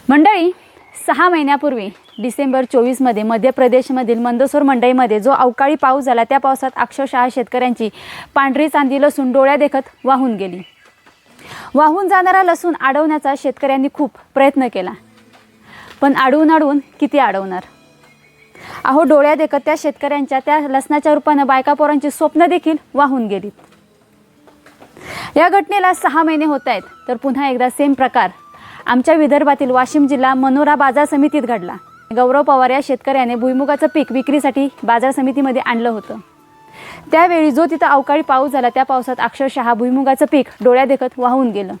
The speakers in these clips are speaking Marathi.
मंडळी, 6 महिन्यापूर्वी डिसेंबर 24मध्ये मध्य प्रदेशमधील मंदसौर मंडईमध्ये जो अवकाळी पाऊस झाला, त्या पावसात अक्षरशः शेतकऱ्यांची पांढरी चांदी लसूण डोळ्यादेखत वाहून गेली. वाहून जाणारा लसूण अडवण्याचा शेतकऱ्यांनी खूप प्रयत्न केला, पण अडवून किती अडवणार. अहो, डोळ्यादेखत त्या शेतकऱ्यांच्या त्या लसणाच्या रूपानं बायका पोरांची स्वप्न देखील वाहून गेलीत. या घटनेला 6 महिने होत आहेत, तर पुन्हा एकदा सेम प्रकार आमच्या विदर्भातील वाशिम जिल्हा मनोरा बाजार समितीत घडला. गौरव पवार या शेतकऱ्याने भुईमुगाचं पीक विक्रीसाठी बाजार समितीमध्ये आणलं होतं. त्यावेळी जो तिथं अवकाळी पाऊस झाला, त्या पावसात अक्षरशः भुईमुगाचं पीक डोळ्यादेखत वाहून गेलं.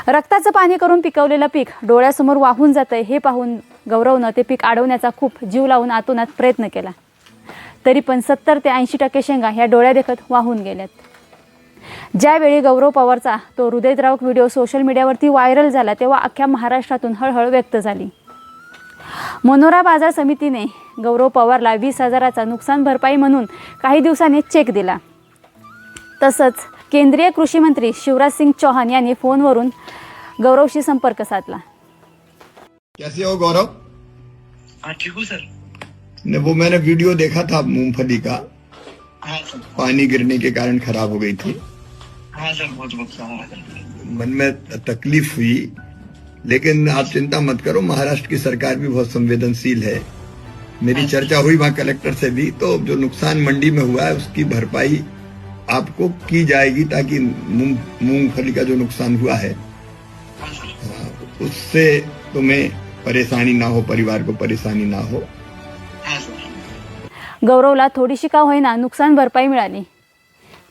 रक्ताचं पाणी करून पिकवलेलं पीक डोळ्यासमोर वाहून जातंय हे पाहून गौरवनं ते पीक अडवण्याचा खूप जीव लावून आतोनात प्रयत्न केला. तरी पण 70 ते 80% शेंगा ह्या डोळ्यादेखत वाहून गेल्यात. ज्यावेळी गौरव पवारचा तो हृदयद्रावक व्हिडिओ सोशल मीडियावरती व्हायरल झाला, तेव्हा अख्ख्या महाराष्ट्रातून हळहळ व्यक्त झाली. मनोरा बाजार समितीने गौरव पवारला 20,000चा नुकसान भरपाई म्हणून काही दिवसांनी चेक दिला. तसंच केंद्रीय कृषी मंत्री शिवराज सिंग चौहान यांनी फोनवरून गौरवशी संपर्क साधला. कैसे हो गौरव? हाँ ठीक हूँ सर. ने वो मैंने वीडियो देखा था मूंगफली का. हाँ सर. पानी गिरने के कारण खराब हो गई थी. हाँ सर, बहुत नुकसान हुआ सर. मन में तकलीफ हुई, लेकिन आप चिंता मत करो, महाराष्ट्र की सरकार भी बहुत संवेदनशील है. मेरी चर्चा हुई वहाँ कलेक्टर से भी, तो जो नुकसान मंडी में हुआ है उसकी भरपाई आपको की जाएगी, ताकि मूंगफली का जो नुकसान हुआ है हाँ सर. उससे तुम्हें परेशानी ना हो, परिवार को परेशानी ना हो. हाँ सर. गौरवला थोडीशी का होईना नुकसान भरपाई मिळाली,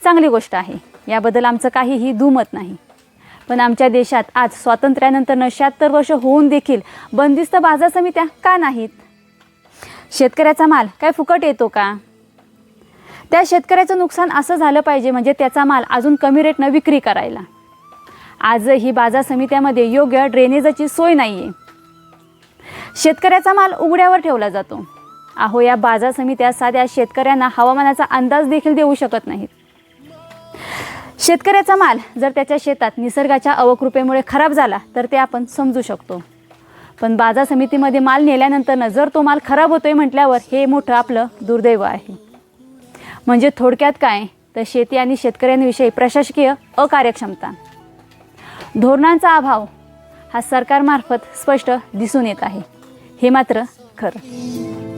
चांगली गोष्ट आहे. याबद्दल आमचं काहीही दुमत नाही. पण आमच्या देशात आज स्वातंत्र्यानंतर 76 वर्ष होऊन देखील बंदिस्त बाजार समित्या का नाहीत? शेतकऱ्याचा माल काय फुकट येतो का? त्या शेतकऱ्याचं नुकसान असं झालं पाहिजे म्हणजे त्याचा माल अजून कमी रेटनं विक्री करायला. आजही बाजार समित्यामध्ये योग्य ड्रेनेजची सोय नाहीये. शेतकऱ्याचा माल उघड्यावर ठेवला जातो. अहो, या बाजार समित्या साध्या शेतकऱ्यांना हवामानाचा अंदाज देखील देऊ शकत नाहीत. शेतकऱ्याचा माल जर त्याच्या शेतात निसर्गाच्या अवकृपेमुळे खराब झाला तर ते आपण समजू शकतो, पण बाजार समितीमध्ये माल नेल्यानंतर जर तो माल खराब होतोय म्हटल्यावर हे मोठं आपलं दुर्दैव आहे. म्हणजे थोडक्यात काय, तर शेती आणि शेतकऱ्यांविषयी प्रशासकीय अकार्यक्षमता, धोरणांचा अभाव हा सरकारमार्फत स्पष्ट दिसून येत आहे. हे मात्र खरं.